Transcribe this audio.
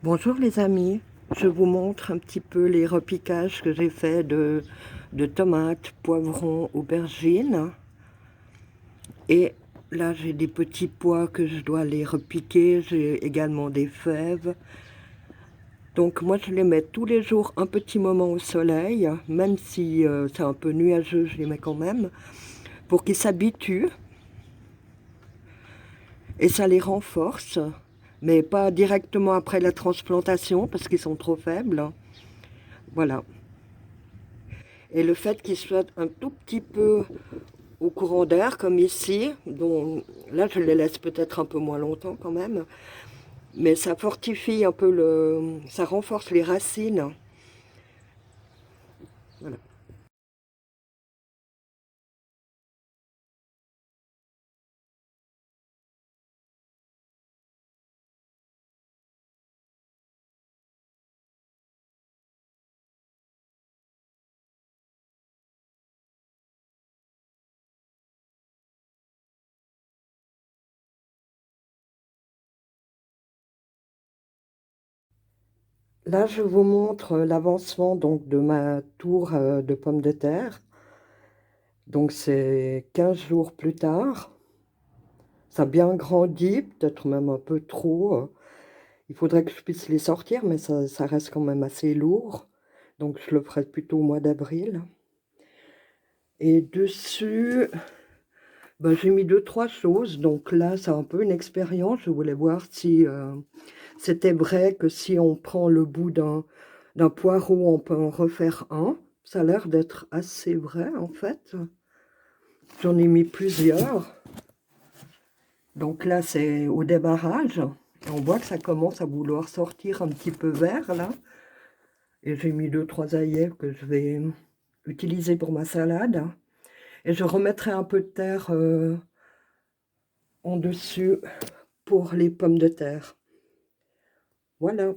Bonjour les amis, je vous montre un petit peu les repiquages que j'ai fait de tomates, poivrons, aubergines. Et là j'ai des petits pois que je dois les repiquer, j'ai également des fèves. Donc moi je les mets tous les jours un petit moment au soleil, même si c'est un peu nuageux, je les mets quand même, pour qu'ils s'habituent. Et ça les renforce, mais pas directement après la transplantation parce qu'ils sont trop faibles. Voilà. Et le fait qu'ils soient un tout petit peu au courant d'air, comme ici, dont là je les laisse peut-être un peu moins longtemps quand même, mais ça fortifie un peu ça renforce les racines. Voilà. Là, je vous montre l'avancement donc de ma tour de pommes de terre. Donc c'est 15 jours plus tard. Ça a bien grandi, peut-être même un peu trop. Il faudrait que je puisse les sortir, mais ça reste quand même assez lourd. Donc je le ferai plutôt au mois d'avril. Et dessus, ben, j'ai mis deux, trois choses. Donc là, c'est un peu une expérience. Je voulais voir si c'était vrai que si on prend le bout d'un poireau, on peut en refaire un. Ça a l'air d'être assez vrai, en fait. J'en ai mis plusieurs. Donc là, c'est au démarrage. On voit que ça commence à vouloir sortir un petit peu vert, là. Et j'ai mis deux, trois aillets que je vais utiliser pour ma salade. Et je remettrai un peu de terre en dessus pour les pommes de terre. Voilà.